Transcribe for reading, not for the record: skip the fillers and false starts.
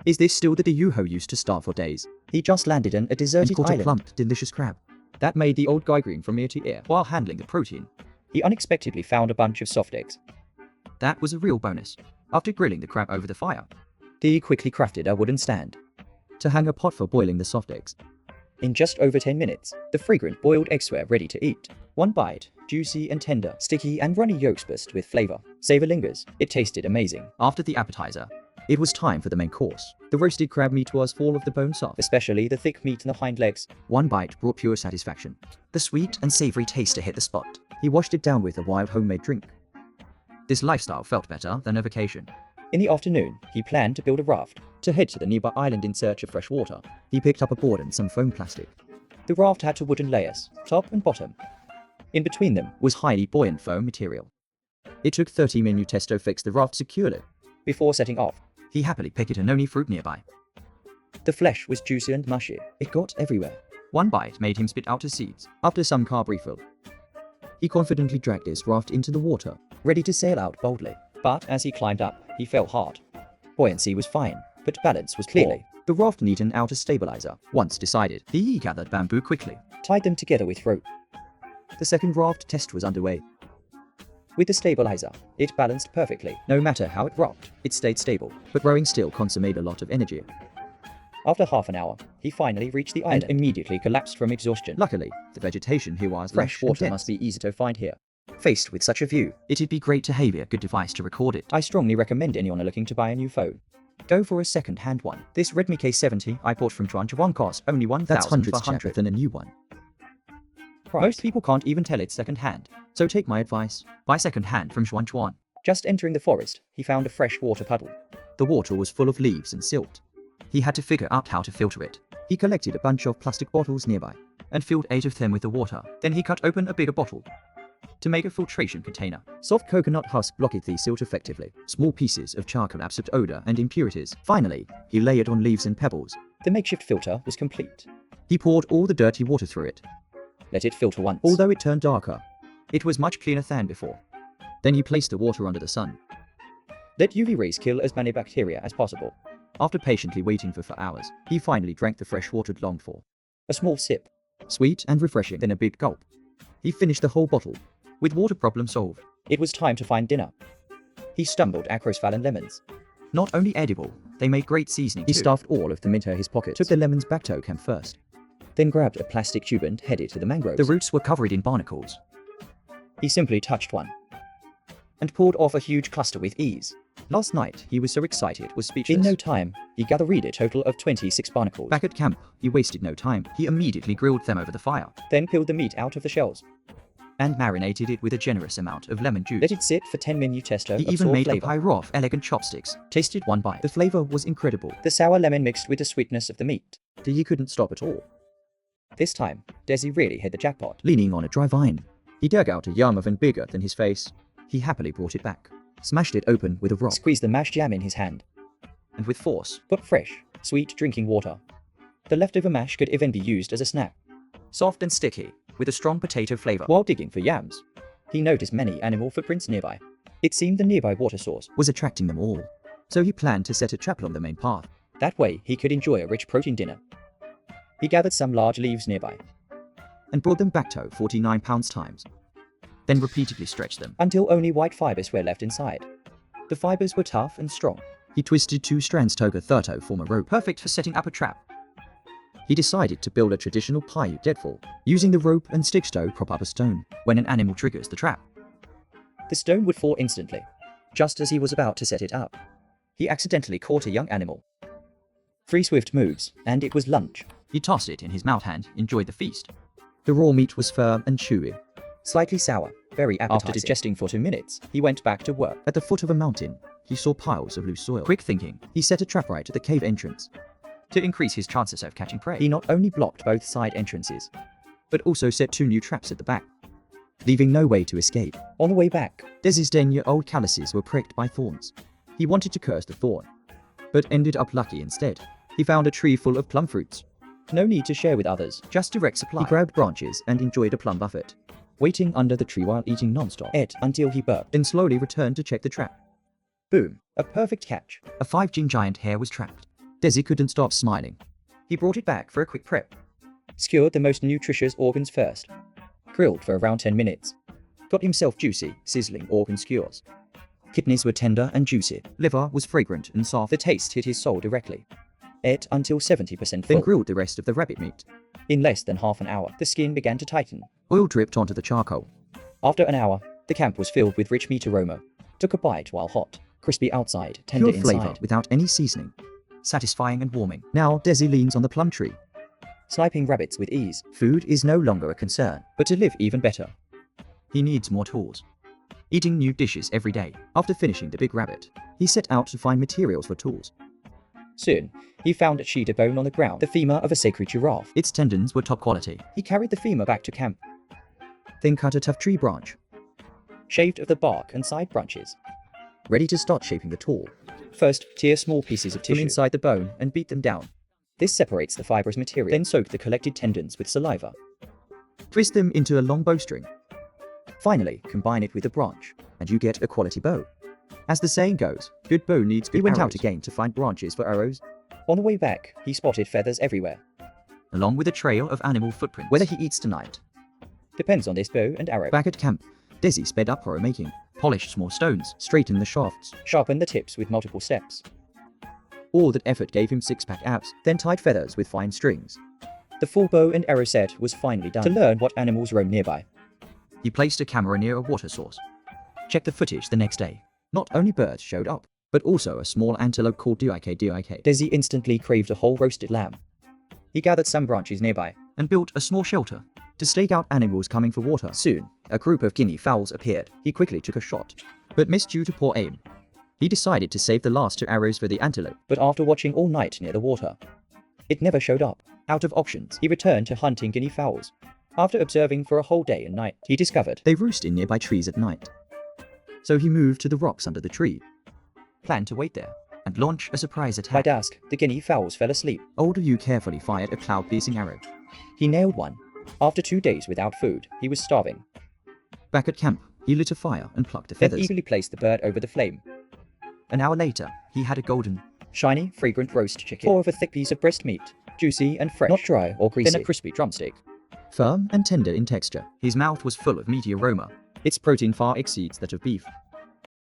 Is this still the Yuho used to starve for days? He just landed on a deserted And caught island. a plump, delicious crab. That made the old guy grin from ear to ear while handling the protein. He unexpectedly found a bunch of soft eggs. That was a real bonus. After grilling the crab over the fire, He quickly crafted a wooden stand. to hang a pot for boiling the soft eggs. In just over 10 minutes, the fragrant boiled eggs were ready to eat. One bite, juicy and tender, sticky and runny yolks burst with flavor. Savor lingers. It tasted amazing. After the appetizer, it was time for the main course. The roasted crab meat was full of the bone soft. Especially the thick meat in the hind legs. One bite brought pure satisfaction. The sweet and savory taste hit the spot. He washed it down with a wild homemade drink. This lifestyle felt better than a vacation. In the afternoon, he planned to build a raft to head to the nearby island in search of fresh water. He picked up a board and some foam plastic. The raft had two wooden layers, top and bottom. In between them Was highly buoyant foam material. It took 30 minutes tests to fix the raft securely. before setting off. He happily picked a noni fruit nearby. The flesh was juicy and mushy. It got everywhere. One bite made him spit out his seeds. After some carb refill, he confidently dragged his raft into the water. Ready to sail out boldly. But as he climbed up, he fell hard. Buoyancy was fine, but balance was clearly. The raft needed an outer stabilizer. Once decided, he gathered bamboo quickly. Tied them together with rope. The second raft test was underway. With the stabilizer, it balanced perfectly. No matter how it rocked, it stayed stable. But rowing still consumed a lot of energy. After half an hour, he finally reached the island and immediately collapsed from exhaustion. Luckily, the vegetation here was Fresh lush and water dense. must be easy to find here. Faced with such a view, It'd be great to have a good device to record it. I strongly recommend anyone looking to buy a new phone. Go for a second-hand one. This Redmi K70 I bought from Chuan cost only That's hundreds $1,400. cheaper than a new one. Most people can't even tell it's second-hand. So take my advice, buy second-hand from Chuan. Just entering the forest, he found a fresh water puddle. The water was full of leaves and silt. He had to figure out how to filter it. He collected a bunch of plastic bottles nearby and filled 8 of them with the water. Then he cut open a bigger bottle to make a filtration container. Soft coconut husk blocked the silt effectively. Small pieces of charcoal absorbed odor and impurities. Finally, he layered on leaves and pebbles. The makeshift filter was complete. He poured all the dirty water through it. Let it filter once. Although it turned darker, it was much cleaner than before. Then he placed the water under the sun. Let UV rays kill as many bacteria as possible. After patiently waiting for hours, he finally drank the fresh water longed for. A small sip. Sweet and refreshing, then a big gulp. He finished the whole bottle. With water problem solved. It was time to find dinner. He stumbled across fallen lemons. Not only edible, they made great seasoning He too. stuffed all of them into his pockets. Took the lemons back to camp first. Then grabbed a plastic tube and headed to the mangroves. The roots were covered in barnacles. He simply touched one and pulled off a huge cluster with ease. Last night, he was so excited, was speechless. In no time, he gathered a total of 26 barnacles. Back at camp, he wasted no time. He immediately grilled them over the fire Then peeled the meat out of the shells. and marinated it with a generous amount of lemon juice. Let it sit for 10 minutes to He even absorb made flavor. a pie of elegant chopsticks. Tasted one bite. The flavor was incredible. The sour lemon mixed with the sweetness of the meat. He couldn't stop at all. This time, Desi really hit the jackpot. Leaning on a dry vine, he dug out a yam even bigger than his face. He happily brought it back, smashed it open with a rock, Squeezed the mashed yam in his hand. and with force, Got fresh, sweet drinking water. The leftover mash could even be used as a snack. soft and sticky, with a strong potato flavor, While digging for yams, he noticed many animal footprints nearby. It seemed the nearby water source. was attracting them all. So he planned to set a trap along the main path. That way, he could enjoy a rich protein dinner. He gathered some large leaves nearby, And brought them back to 49 pounds times. Then repeatedly stretched them. until only white fibers were left inside. The fibers were tough and strong. He twisted 2 strands to a third to form a rope, perfect for setting up a trap. He decided to build a traditional pie deadfall, using the rope and sticks to prop up a stone when an animal triggers the trap. The stone would fall instantly, just as he was about to set it up. He accidentally caught a young animal. 3 swift moves, and it was lunch. He tossed it in his mouth and enjoyed the feast. The raw meat was firm and chewy. Slightly sour, very appetizing. After digesting for 2 minutes, he went back to work. At the foot of a mountain, he saw piles of loose soil. Quick thinking, he set a trap right at the cave entrance to increase his chances of catching prey. He not only blocked both side entrances, but also set 2 new traps at the back, leaving no way to escape. on the way back, Desi's 10-year-old calluses were pricked by thorns. He wanted to curse the thorn, but ended up lucky instead. He found a tree full of plum fruits. no need to share with others. Just direct supply. He grabbed branches and enjoyed a plum buffet, Waiting under the tree while eating non-stop. Ate until he burped. then slowly returned to check the trap. Boom, a perfect catch. A 5-gene giant hare was trapped. Desi couldn't stop smiling. He brought it back for a quick prep. Skewered the most nutritious organs first. Grilled for around 10 minutes. Got himself juicy, sizzling organ skewers. Kidneys were tender and juicy. Liver was fragrant and soft. The taste hit his soul directly. Ate until 70% Then full. grilled the rest of the rabbit meat. In less than half an hour, the skin began to tighten. Oil dripped onto the charcoal. After an hour, the camp was filled with rich meat aroma. Took a bite while hot, crispy outside, tender Pure flavor inside. without any seasoning. Satisfying and warming. Now Desi leans on the plum tree. Sniping rabbits with ease. Food is no longer a concern. But to live even better, He needs more tools. Eating new dishes every day. After finishing the big rabbit, he set out to find materials for tools. soon, he found a cheetah bone on the ground, the femur of a sacred giraffe. Its tendons were top quality. He carried the femur back to camp, Then cut a tough tree branch, shaved of the bark and side branches. ready to start shaping the tool. First, tear small pieces of From tissue inside the bone and beat them down. This separates the fibrous material. Then soak the collected tendons with saliva. Twist them into a long bowstring. Finally, combine it with a branch, and you get a quality bow. As the saying goes, good bow needs good. He went out again to find branches for arrows, On the way back, he spotted feathers everywhere. along with a trail of animal footprints. Whether he eats tonight. Depends on this bow and arrow. Back at camp, Desi sped up arrow making, polished small stones, straightened the shafts. Sharpen the tips with multiple steps. All that effort gave him six-pack abs, then tied feathers with fine strings. The full bow and arrow set was finally done. To learn what animals roam nearby. He placed a camera near a water source. Checked the footage the next day. Not only birds showed up, but also a small antelope called Duike. Desi instantly craved a whole roasted lamb. He gathered some branches nearby. And built a small shelter to stake out animals coming for water. Soon, a group of guinea fowls appeared. He quickly took a shot, but missed due to poor aim. He decided to save the last two arrows for the antelope. But after watching all night near the water, it never showed up. Out of options, he returned to hunting guinea fowls. After observing for a whole day and night, he discovered They roost in nearby trees at night. So he moved to the rocks under the tree, planned to wait there, and launch a surprise by attack. dusk, the guinea fowls fell asleep. Old Yu carefully fired a cloud-piercing arrow. He nailed one. After 2 days without food, he was starving. Back at camp, he lit a fire and plucked the Then feathers. eagerly placed the bird over the flame. An hour later, he had a golden, Shiny, fragrant roast chicken. Pour over a thick piece of breast meat. Juicy and fresh. Not dry or greasy. Then a crispy drumstick. firm and tender in texture. His mouth was full of meaty aroma. Its protein far exceeds that of beef.